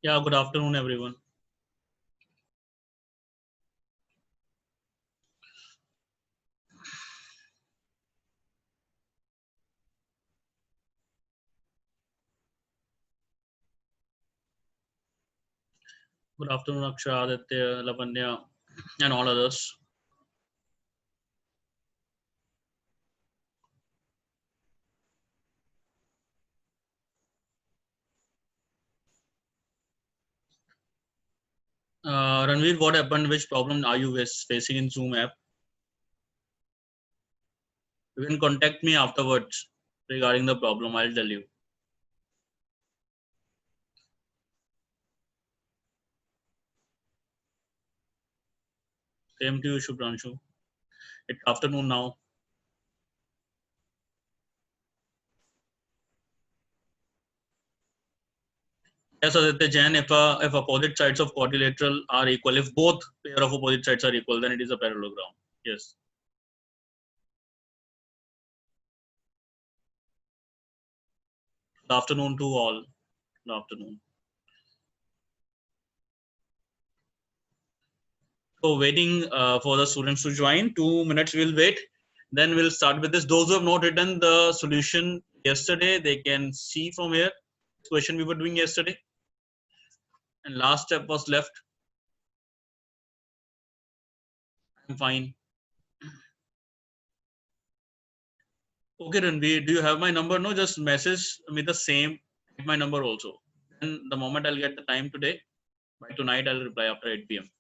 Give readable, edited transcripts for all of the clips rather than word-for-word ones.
Yeah, good afternoon, everyone. Good afternoon, Akshay, Aditya, Lavanya, and all others. Ranveer, what happened? Which problem are you facing in Zoom app? You can contact me afterwards regarding the problem. I'll tell you. Same to you, Shubhranshu. It's afternoon now. Yes, Aditya Jain, if opposite sides of quadrilateral are equal, if both pair of opposite sides are equal, then it is a parallelogram. Yes. Good afternoon to all. Good afternoon. So waiting for the students to join. 2 minutes we'll wait. Then we'll start with this. Those who have not written the solution yesterday, they can see from here. Question we were doing yesterday. And last step was left. I'm fine. Okay, Ranveer, do you have my number? No, just message me the same, my number also. And the moment I'll get the time today, by tonight I'll reply after 8 p.m.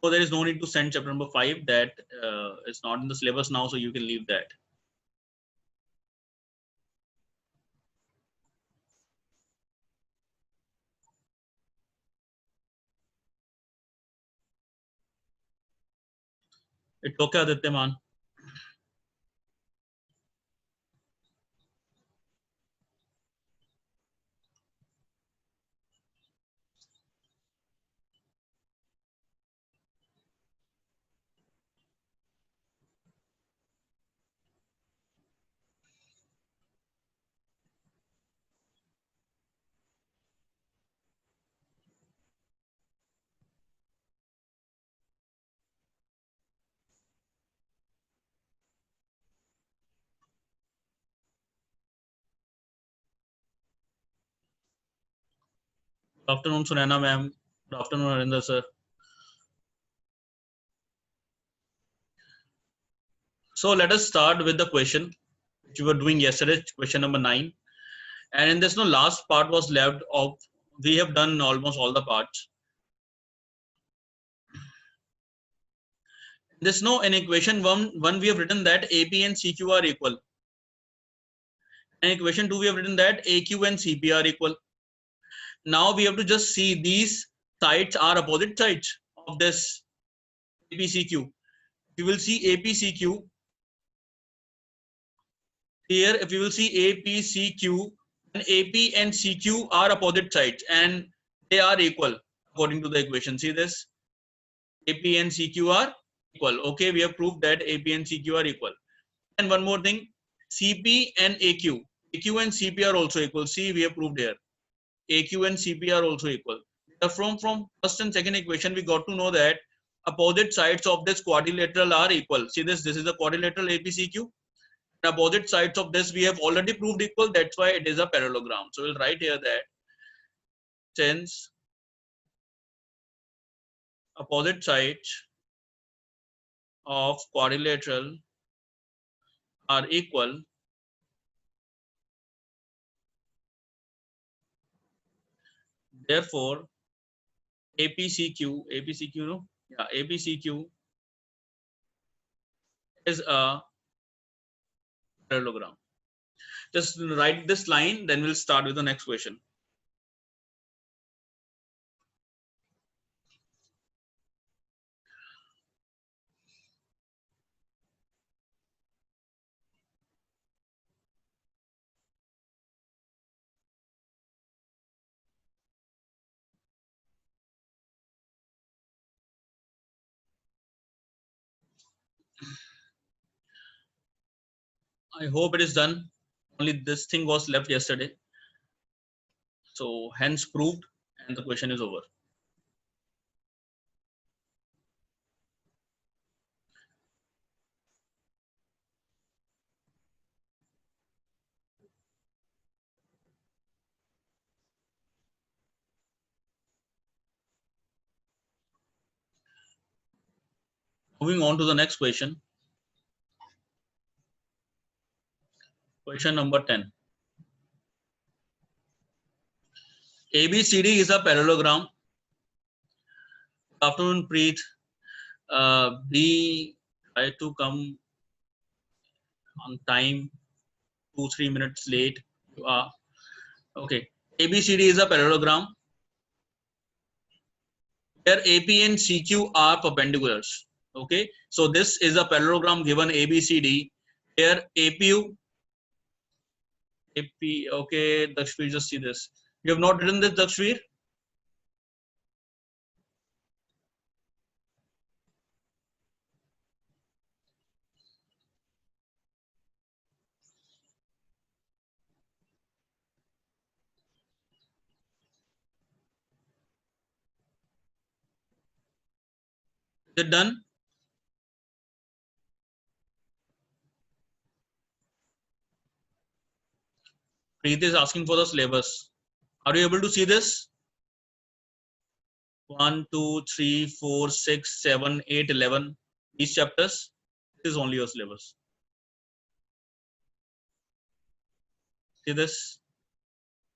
So there is no need to send chapter number 5. That is not in the syllabus now, so you can leave that. It's okay, Aditya man. Good afternoon, Sunana ma'am. Good afternoon, Harinder sir. So let us start with the question which we were doing yesterday, question number 9. And in this, no last part was left of. We have done almost all the parts. There's no in equation one we have written that AP and CQ are equal. And equation 2 we have written that AQ and CP are equal. Now we have to just see these sides are opposite sides of this APCQ. We will see APCQ here. If you will see APCQ, then AP and CQ are opposite sides and they are equal according to the equation. See this? AP and CQ are equal. Okay, we have proved that AP and CQ are equal. And one more thing, CP and AQ. AQ and CP are also equal. See, we have proved here. AQ and CP are also equal. From first and second equation, we got to know that opposite sides of this quadrilateral are equal. See this is the quadrilateral APCQ. Opposite sides of this we have already proved equal. That's why it is a parallelogram. So we'll write here that since opposite sides of quadrilateral are equal, therefore APCQ, no? Yeah, APCQ is a parallelogram. Just write this line, then we'll start with the next question. I hope it is done. Only this thing was left yesterday. So hence proved, and the question is over. Moving on to the next question. Question number 10. ABCD is a parallelogram. Good afternoon, Preet. We try to come on time, 2-3 minutes late. You are okay. ABCD is a parallelogram where AP and CQ are perpendiculars. Okay, so this is a parallelogram given ABCD where AP. Okay, Dakshveer, just see this. You have not written this, Dakshveer? Is it done? Preet is asking for the syllabus. Are you able to see this? 1, 2, 3, 4, 6, 7, 8, 11. These chapters. This is only your syllabus. See this?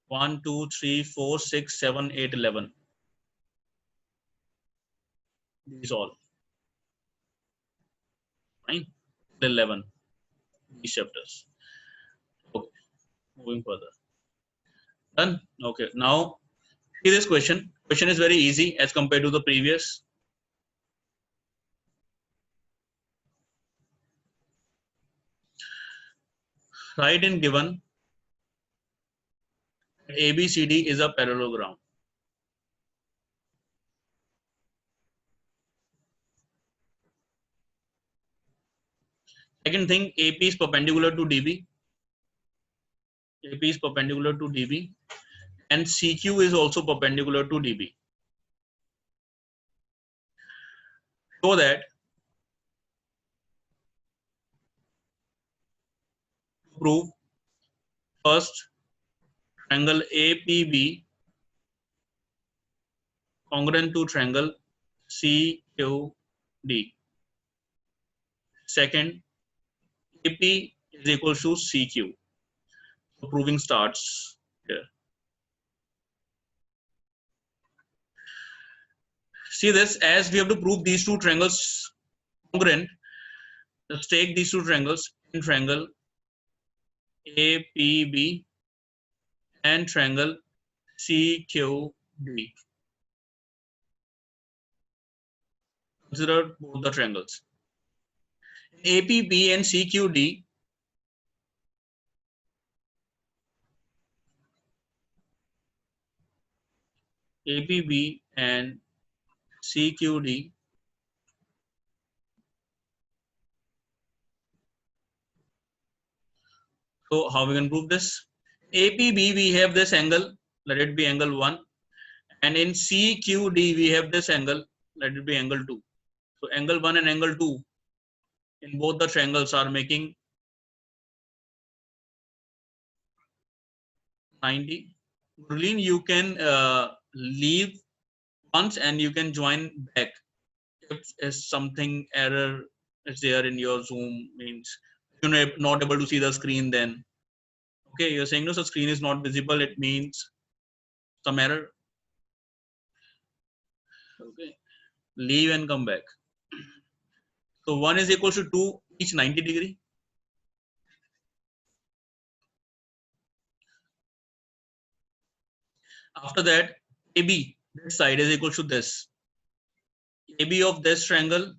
1, 2, 3, 4, 6, 7, 8, 11. These all. Fine. 11. These chapters. Okay. Moving further. Done? Okay. Now, see this question. Question is very easy as compared to the previous. Write in given ABCD is a parallelogram. Second thing, AP is perpendicular to DB. AP is perpendicular to DB. And CQ is also perpendicular to DB. So that to prove first triangle APB congruent to triangle CQD. Second, AP is equal to CQ. So proving starts here. See this, as we have to prove these two triangles congruent, let's take these two triangles in triangle APB and triangle CQD. Consider both the triangles. In APB and CQD, APB and CQD. So how we can prove this? APB we have this angle, let it be angle 1, and in CQD we have this angle, let it be angle 2. So angle 1 and angle 2 in both the triangles are making 90. Gurleen, you can leave once and you can join back if something error is there in your Zoom, means you're not able to see the screen. Then okay, you're saying no, the screen is not visible, it means some error. Okay, leave and come back. So 1 is equal to 2 each 90 degree. After that, AB, this side is equal to this. AB of this triangle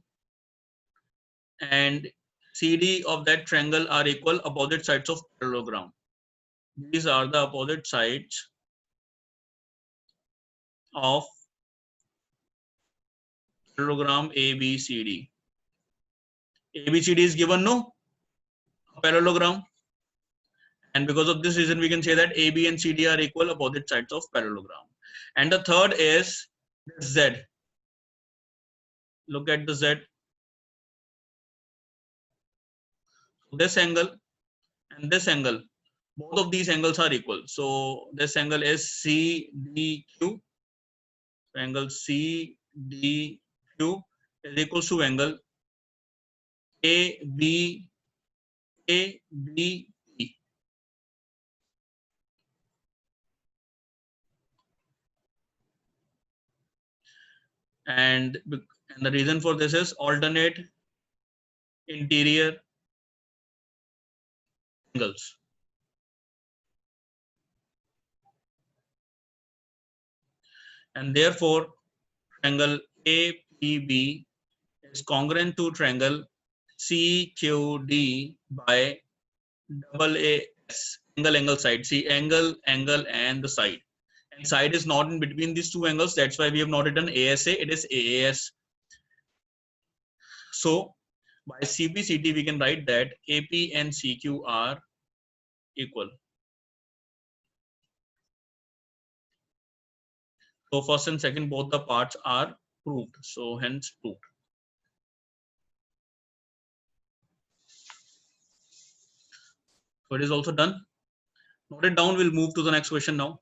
and CD of that triangle are equal opposite sides of parallelogram. These are the opposite sides of parallelogram ABCD. ABCD is given, no? parallelogram. And because of this reason, we can say that AB and CD are equal opposite sides of parallelogram. And the third is Z. Look at the Z. This angle and this angle, both of these angles are equal. So this angle is CDQ. So angle CDQ is equals to angle ABE. And the reason for this is alternate interior angles. And therefore, triangle APB is congruent to triangle CQD by double AS, angle, side. See, angle, and the side. And side is not in between these two angles. That's why we have not written ASA. It is AAS. So, by CBCT, we can write that AP and CQ are equal. So, first and second, both the parts are proved. So, hence proved. So, it is also done. Note it down. We'll move to the next question now.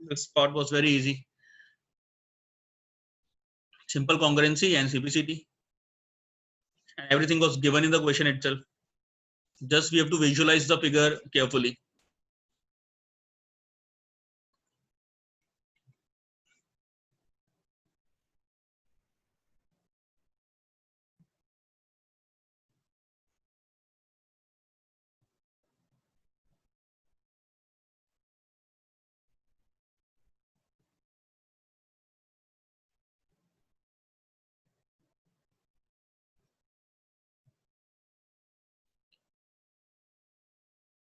This part was very easy. Simple congruency and CBCT. And everything was given in the question itself. Just we have to visualize the figure carefully.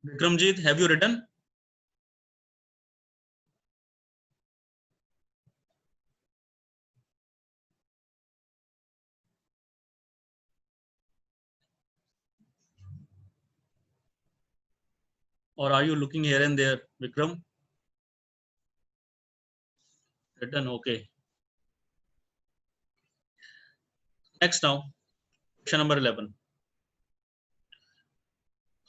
Vikramjit, have you written? Or are you looking here and there, Vikram? Written, okay. Next now, question number 11.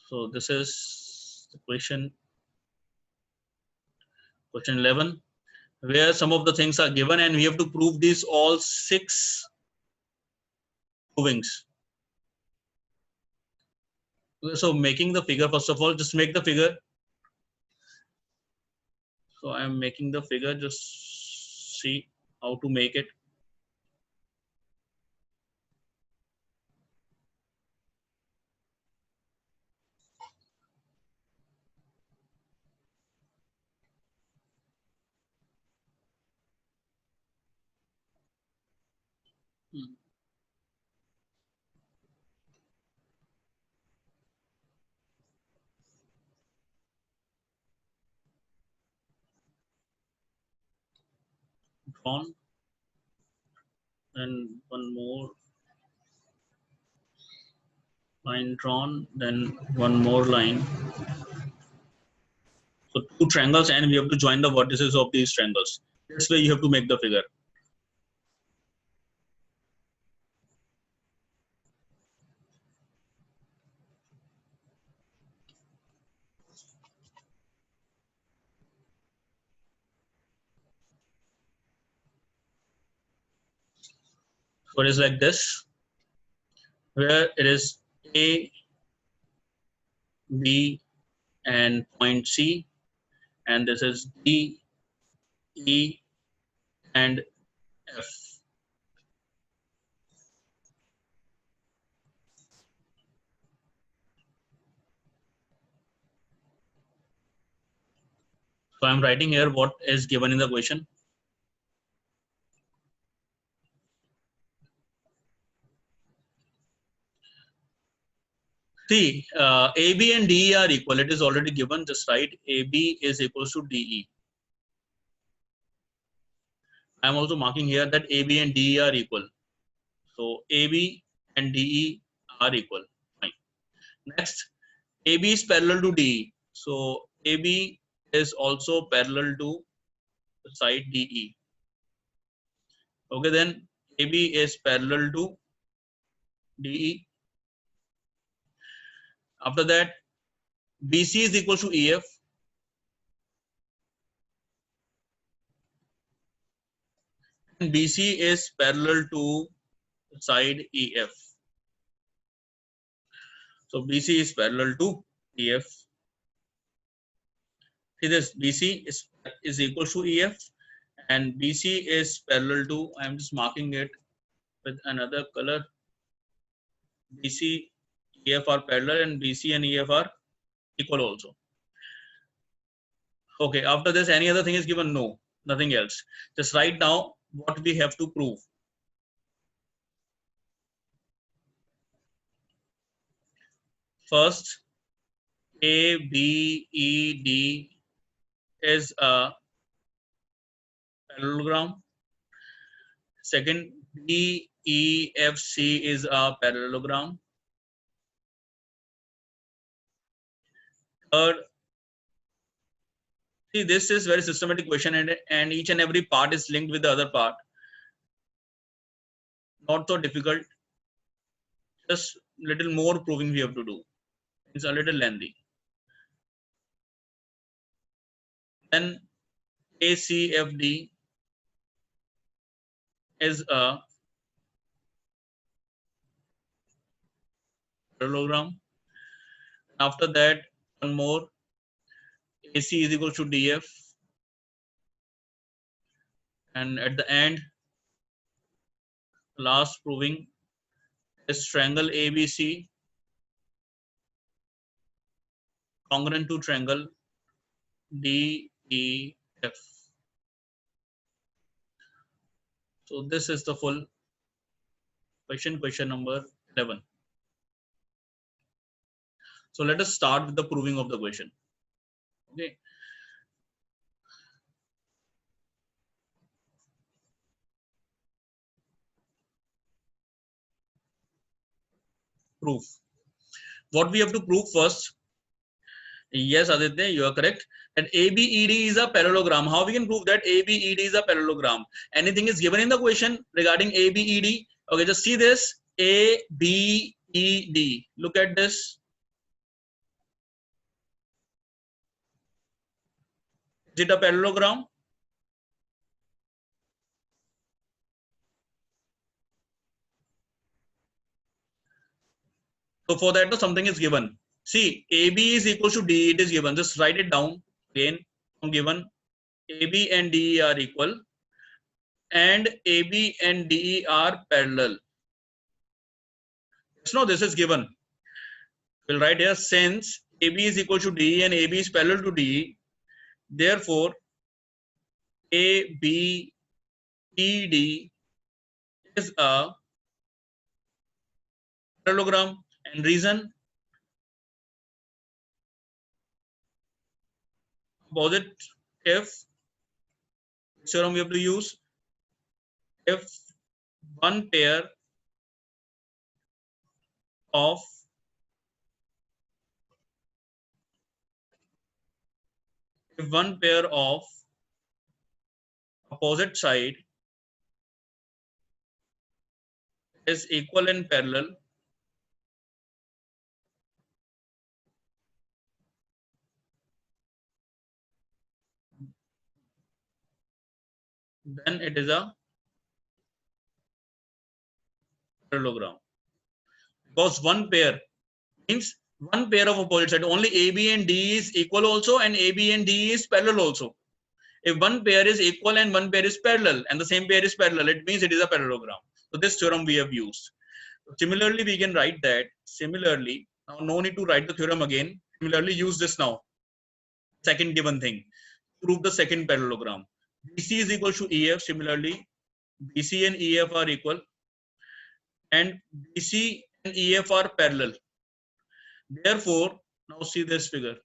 So this is the question 11, where some of the things are given and we have to prove these all 6 provings. So making the figure, first of all, just make the figure. So I am making the figure, just see how to make it. Drawn, and one more line drawn, then one more line. So 2 triangles, and we have to join the vertices of these triangles. This way you have to make the figure. So it is like this, where it is A, B, and point C, and this is D, E, and F. So I'm writing here what is given in the question. See, AB and DE are equal. It is already given. Just write AB is equals to DE. I'm also marking here that AB and DE are equal. So AB and DE are equal. Fine. Next, AB is parallel to DE. So AB is also parallel to the side DE. Okay, then AB is parallel to DE. After that, BC is equal to EF. And BC is parallel to the side EF. So BC is parallel to EF. See this, BC is equal to EF, and BC is parallel to, I am just marking it with another color. BC, EF are parallel, and BC and EF are equal also. Okay, after this, any other thing is given? No, nothing else. Just write down what we have to prove. First, A, B, E, D is a parallelogram. Second, D, E, F, C is a parallelogram. Third, see, this is very systematic question, and each and every part is linked with the other part. Not so difficult. Just little more proving we have to do. It's a little lengthy. Then ACFD is a parallelogram. After that, one more, AC is equal to DF. And at the end, last proving is triangle ABC congruent to triangle DEF. So this is the full question number 11. So let us start with the proving of the question. Okay. Proof. What we have to prove first? Yes, Aditya, you are correct. And ABED is a parallelogram. How we can prove that ABED is a parallelogram? Anything is given in the question regarding ABED? Okay, just see this. ABED. Look at this. Is it a parallelogram? So for that, something is given. See, AB is equal to DE. It is given. Just write it down again. Given AB and DE are equal, and AB and DE are parallel. Yes, no, this is given. We'll write here, since AB is equal to DE and AB is parallel to DE, therefore ABED is a parallelogram. And reason, opposite, if theorem we have to use, if one pair of opposite side is equal and parallel, then it is a parallelogram. Because one pair means one pair of opposite side, only AB and D is equal also, and AB and D is parallel also. If one pair is equal and one pair is parallel, and the same pair is parallel, it means it is a parallelogram. So this theorem we have used. Similarly, we can write that. Similarly, now no need to write the theorem again. Similarly, use this now. Second given thing. Prove the second parallelogram. BC is equal to EF. Similarly, BC and EF are equal, and BC and EF are parallel. Therefore, now see this figure.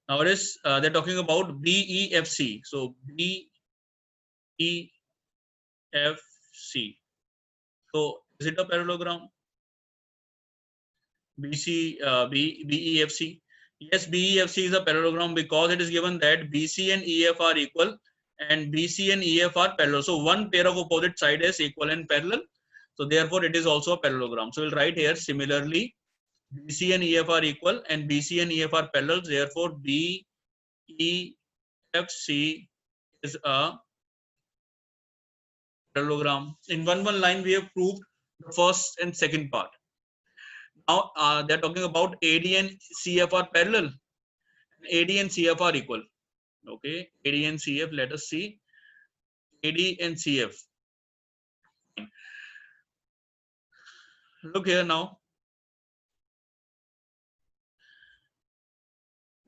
Now it is they're talking about BEFC. So BEFC BEFC. So is it a parallelogram? BEFC. Yes, BEFC is a parallelogram because it is given that BC and EF are equal and BC and EF are parallel. So one pair of opposite side is equal and parallel. So therefore it is also a parallelogram. So we'll write here similarly BC and EF are equal and BC and EF are parallel. Therefore BEFC is a parallelogram. In one line we have proved the first and second part. Now they're talking about AD and CF are parallel. AD and CF are equal. Okay, AD and CF. Let us see AD and CF. Look here now.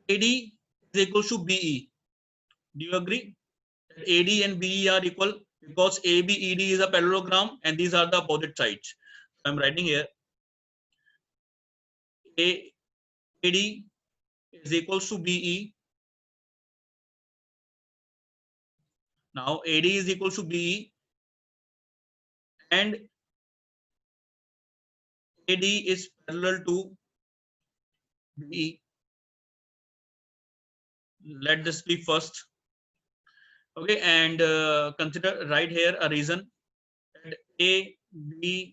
AD is equal to BE. Do you agree? AD and BE are equal because ABED is a parallelogram and these are the opposite sides. I'm writing here AD is equals to BE. Now AD is equal to BE and AD is parallel to BE. Let this be first. Okay, and consider right here a reason that ABED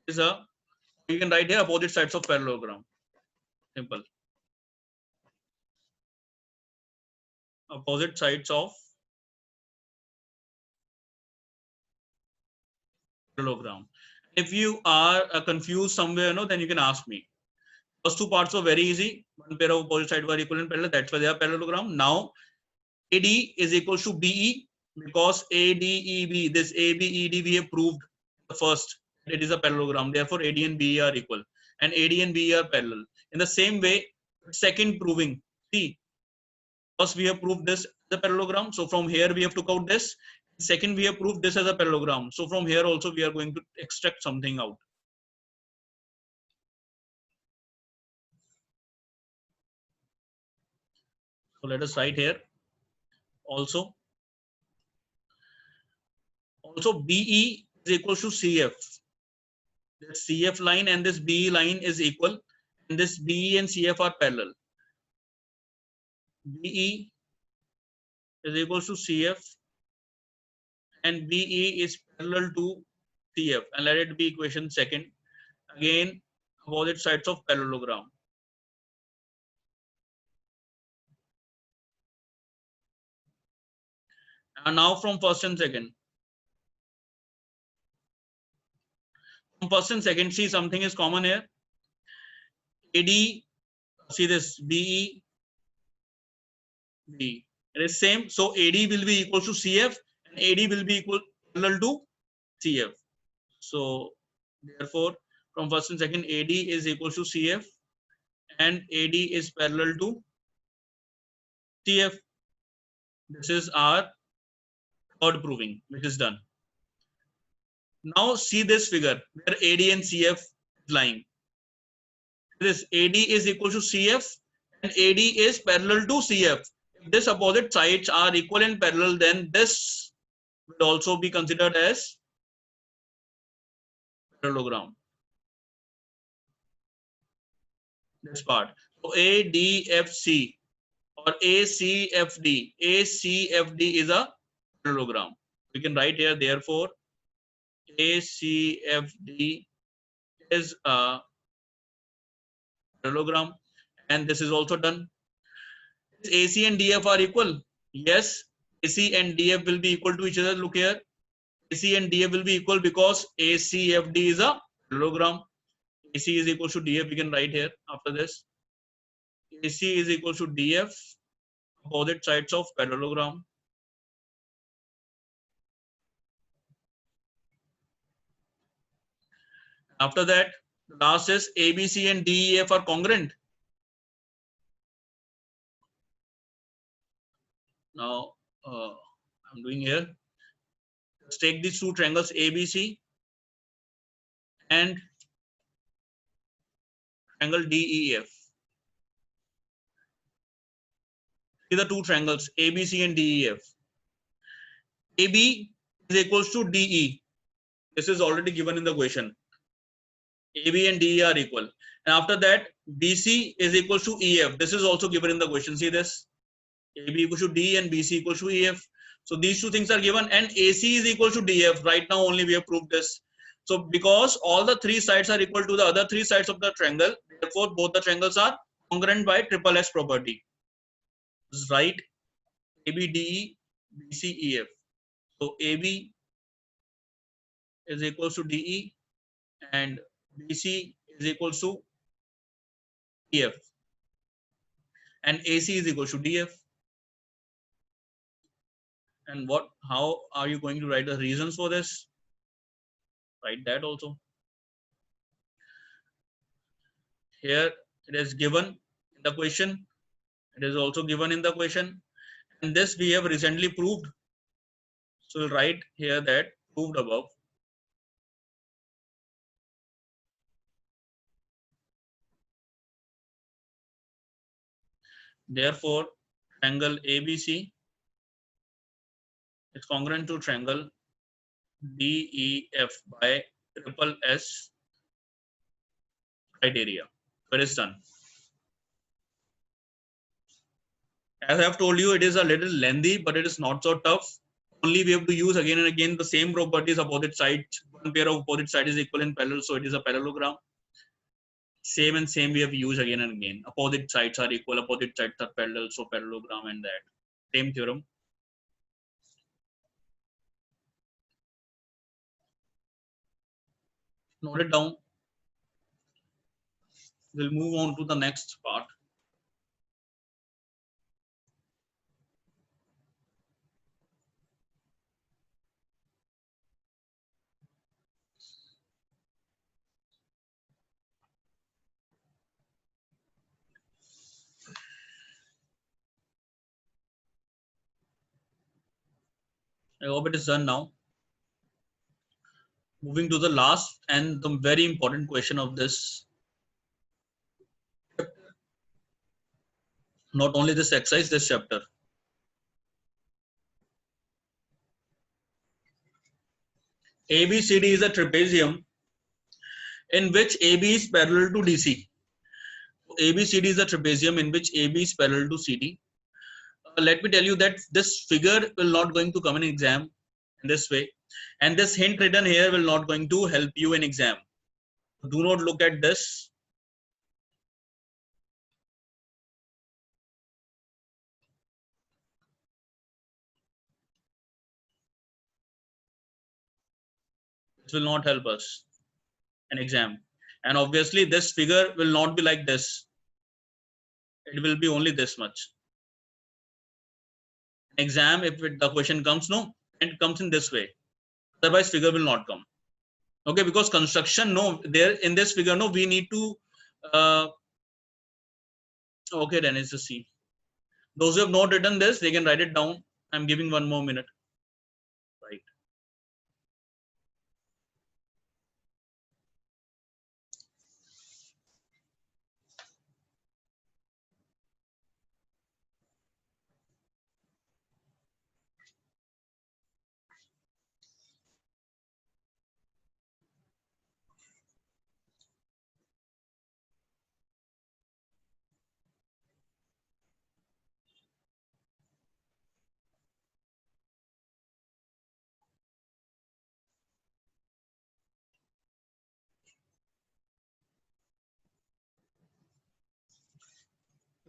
is a, you can write here opposite sides of parallelogram. Simple. Opposite sides of parallelogram. If you are confused somewhere, no, then you can ask me. First two parts were very easy. One pair of opposite sides were equal and parallel. That's why they are parallelogram. Now AD is equal to BE because ADEB, this ABED we have proved first. It is a parallelogram. Therefore, AD and BE are equal, and AD and BE are parallel. In the same way, second proving. See, first we have proved this as a parallelogram. So from here we have took out this. Second, we have proved this as a parallelogram. So from here also we are going to extract something out. So let us write here. Also BE is equal to CF. This CF line and this BE line is equal, and this BE and CF are parallel. BE is equal to CF and BE is parallel to CF, and let it be equation second. Again, opposite sides of parallelogram. And now from first and second. From first and second, see something is common here. AD, see this BE, B. It is same. So AD will be equal to CF and AD will be equal parallel to CF. So therefore, from first and second, AD is equal to CF and AD is parallel to CF. This is our third proving, which is done. Now see this figure where AD and CF is lying. This AD is equal to CF and AD is parallel to CF. If this opposite sides are equal and parallel, then this will also be considered as parallelogram. This part. So ADFC or ACFD. ACFD is a parallelogram. We can write here, therefore, ACFD is a parallelogram, and this is also done. AC and DF are equal. Yes, AC and DF will be equal to each other. Look here. AC and DF will be equal because ACFD is a parallelogram. AC is equal to DF. We can write here after this. AC is equal to DF, opposite sides of parallelogram. After that, the last is ABC and DEF are congruent. Now, I'm doing here. Let's take these two triangles ABC and triangle DEF. See the two triangles ABC and DEF. AB is equals to DE. This is already given in the question. AB and DE are equal. And after that, BC is equals to EF. This is also given in the question. See this? AB equals to D and BC equals to EF. So these two things are given, and AC is equal to DF. Right now only we have proved this. So because all the three sides are equal to the other three sides of the triangle, therefore both the triangles are congruent by triple S property. Just write ABDE BCEF. So AB is equals to DE and BC is equals to EF, and AC is equals to DF. And what? How are you going to write the reasons for this? Write that also. Here it is given in the question. It is also given in the question, and this we have recently proved. So we'll write here that proved above. Therefore, triangle ABC is congruent to triangle DEF by triple S criteria. Where is done. As I have told you, it is a little lengthy, but it is not so tough. Only we have to use again and again the same properties. Opposite sides, one pair of opposite sides is equal in parallel, so it is a parallelogram. Same and same we have used again and again. Opposite sides are equal, opposite sides are parallel, so parallelogram and that. Same theorem. Note it down. We'll move on to the next part. I hope it is done now. Moving to the last and the very important question of this. Not only this exercise, this chapter. ABCD is a trapezium in which AB is parallel to DC. ABCD is a trapezium in which AB is parallel to CD. Let me tell you that this figure will not going to come in exam in this way, and this hint written here will not going to help you in exam. Do not look at this. This will not help us in exam, and obviously this figure will not be like this. It will be only this much. Exam, if the question comes, no, it comes in this way. Otherwise, figure will not come. Okay, because construction, no, there in this figure, no, we need to. Okay, then it's a C. Those who have not written this, they can write it down. I'm giving one more minute. Right.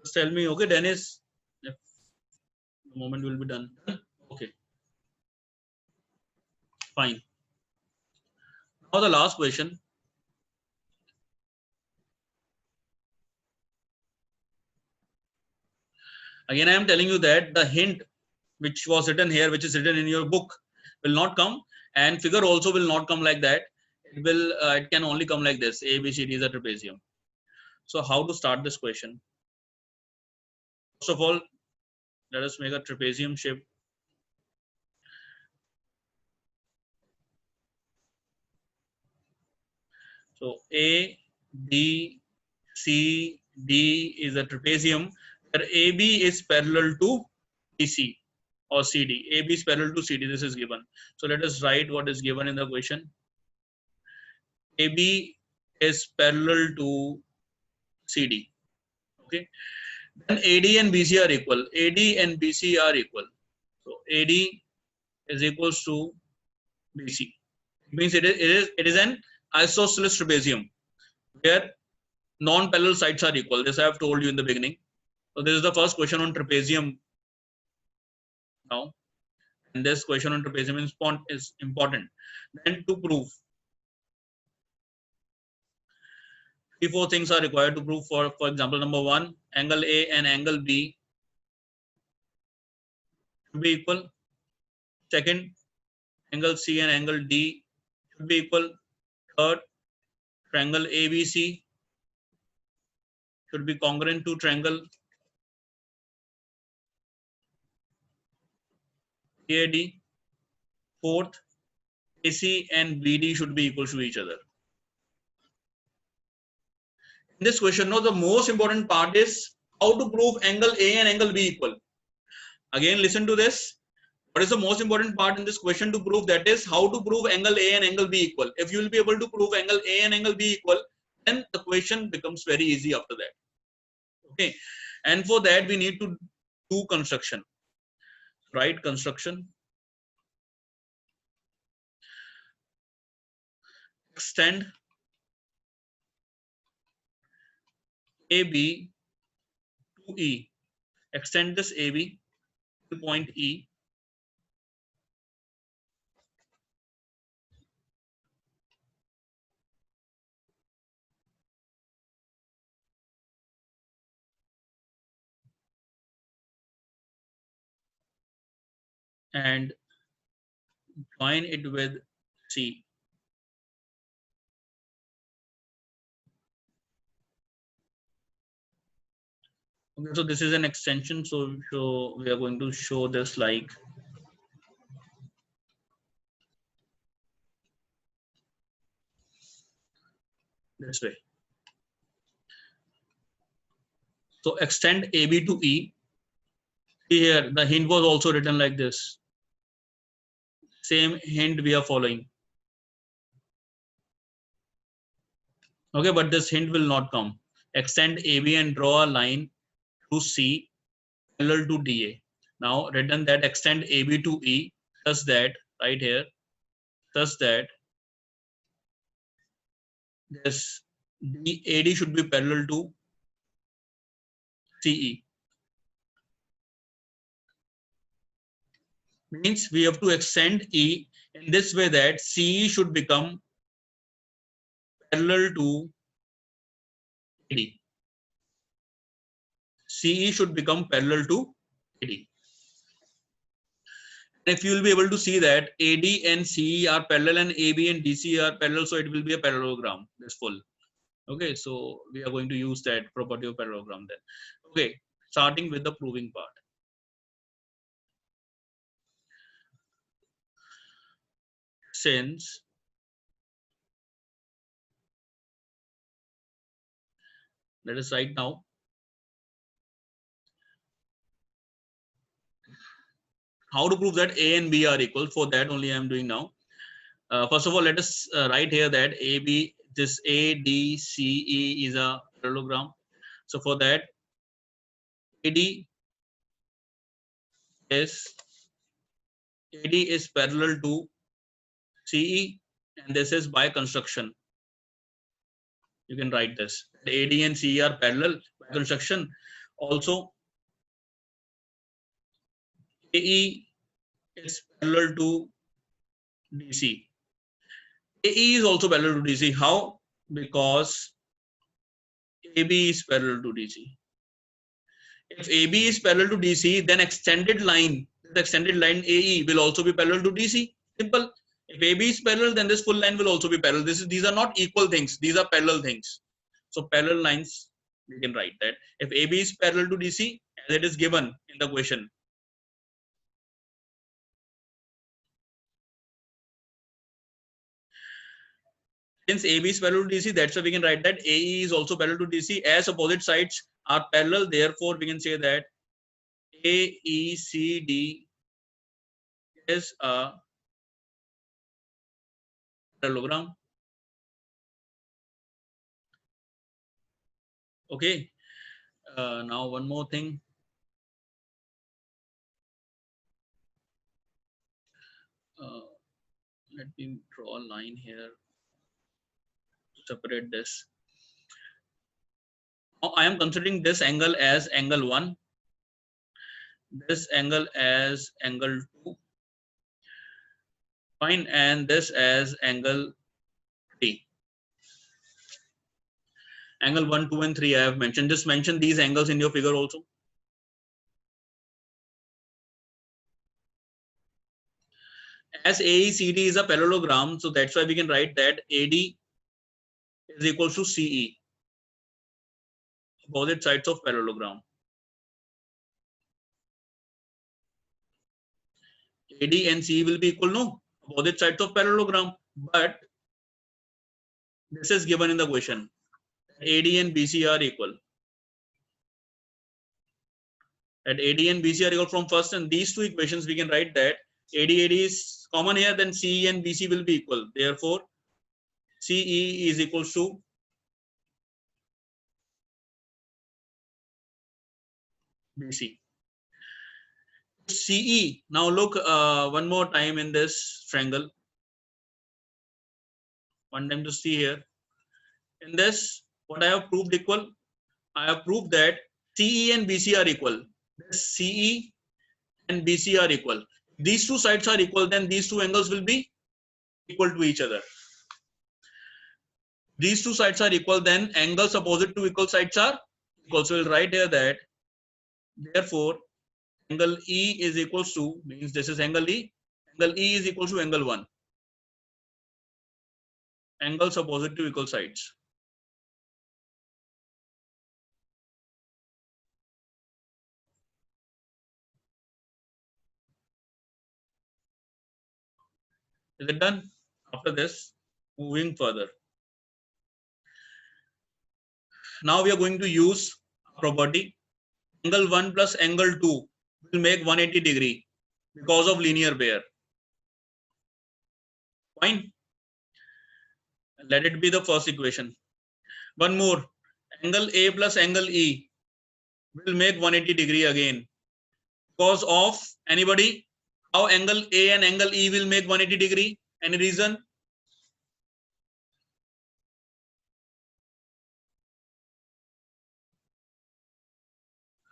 Just tell me, okay, Dennis, if the moment will be done. Okay, fine. Now the last question. Again, I am telling you that the hint which was written here, which is written in your book, will not come, and figure also will not come like that. It will. It can only come like this. A, B, C, D is a trapezium. So how to start this question? First of all, let us make a trapezium shape. So A, B, C, D is a trapezium where AB is parallel to BC. or CD. AB is parallel to CD. This is given. So let us write what is given in the question. AB is parallel to CD. Okay. Then AD and BC are equal. AD and BC are equal. So AD is equals to BC. It means it is an isosceles trapezium where non-parallel sides are equal. This I have told you in the beginning. So this is the first question on trapezium now. And this question on trapezium is important. Then to prove, 3-4 things are required to prove. For example, number 1, angle A and angle B should be equal. Second, angle C and angle D should be equal. Third, triangle ABC should be congruent to triangle CAD. Fourth, AC and BD should be equal to each other. In this question, now the most important part is how to prove angle A and angle B equal. Again, listen to this. What is the most important part in this question to prove? That is how to prove angle A and angle B equal. If you will be able to prove angle A and angle B equal, then the question becomes very easy after that. Okay, and for that we need to do construction. Right, construction. Extend AB to E. Extend this AB to point E. And join it with C. Okay, so this is an extension. So we are going to show this like this way. So extend AB to E. See here, the hint was also written like this. Same hint we are following. Okay, but this hint will not come. Extend AB and draw a line to C parallel to DA. Now written that extend AB to E such that right here, such that this AD should be parallel to CE. Means we have to extend E in this way that CE should become parallel to AD. CE should become parallel to AD. If you will be able to see that AD and CE are parallel and AB and DC are parallel, so it will be a parallelogram. This full. Okay, so we are going to use that property of parallelogram then. Okay, starting with the proving part. Since let us write now. How to prove that A and B are equal? For that only I am doing now. First of all, let us write here that AB, this ADCE is a parallelogram. So for that, AD is parallel to CE, and this is by construction. You can write this. AD and CE are parallel by construction. Also, AE is parallel to DC. AE is also parallel to DC. How? Because AB is parallel to DC. If AB is parallel to DC, then the extended line AE will also be parallel to DC. Simple. If AB is parallel, then this full line will also be parallel. These are not equal things. These are parallel things. So parallel lines, we can write that. If AB is parallel to DC, as it is given in the question, since AB is parallel to DC, that's why we can write that AE is also parallel to DC. As opposite sides are parallel, therefore we can say that AECD is a parallelogram. Okay. Now one more thing. Let me draw a line here to separate this. Now I am considering this angle as angle 1, this angle as angle 2, fine, and this as angle 3. Angle 1, 2, and 3 I have mentioned. Just mention these angles in your figure also. As AECD is a parallelogram, so that's why we can write that AD is equal to CE, opposite sides of parallelogram. AD and CE will be equal, no? Opposite sides of parallelogram. But this is given in the question. AD and BC are equal. That AD and BC are equal from first, and these two equations we can write that AD is common here, then CE and BC will be equal. Therefore, CE is equal to BC. CE. Now look one more time in this triangle. One time to see here. In this, what I have proved equal? I have proved that CE and BC are equal. CE and BC are equal. These two sides are equal, then these two angles will be equal to each other. These two sides are equal, then angles opposite to equal sides are equal. So we'll write here that therefore angle E is equals to, means this is angle E. Angle E is equal to angle 1. Angles opposite to equal sides. Is it done? After this, moving further. Now we are going to use property. Angle 1 plus angle 2 will make 180 degree because of linear pair. Fine. Let it be the first equation. One more. Angle A plus angle E will make 180 degree again. Because of anybody? How angle A and angle E will make 180 degree? Any reason?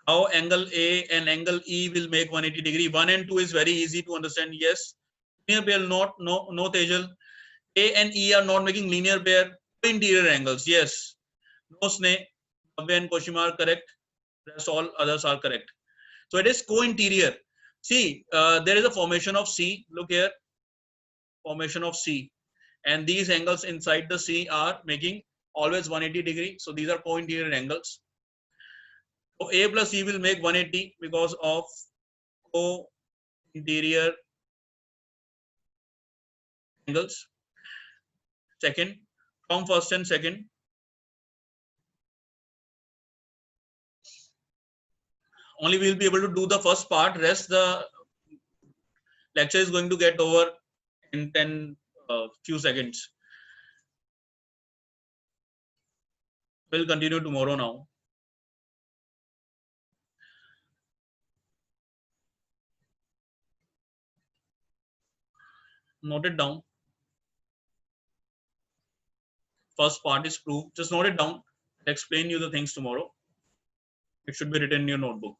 How angle A and angle E will make 180 degree? 1 and 2 is very easy to understand. Yes. Linear pair, no Tejal. A and E are not making linear pair. Interior angles. Yes. No Sneh. Navya and Koshima are correct. Rest all others are correct. So it is co-interior. See, there is a formation of C. Look here. Formation of C. And these angles inside the C are making always 180 degree. So these are co-interior angles. So A plus E will make 180 because of co-interior angles. Second, from first and second. Only we will be able to do the first part. Rest the lecture is going to get over in 10 few seconds. We'll continue tomorrow now. Note it down. First part is proved. Just note it down. I'll explain you the things tomorrow. It should be written in your notebook.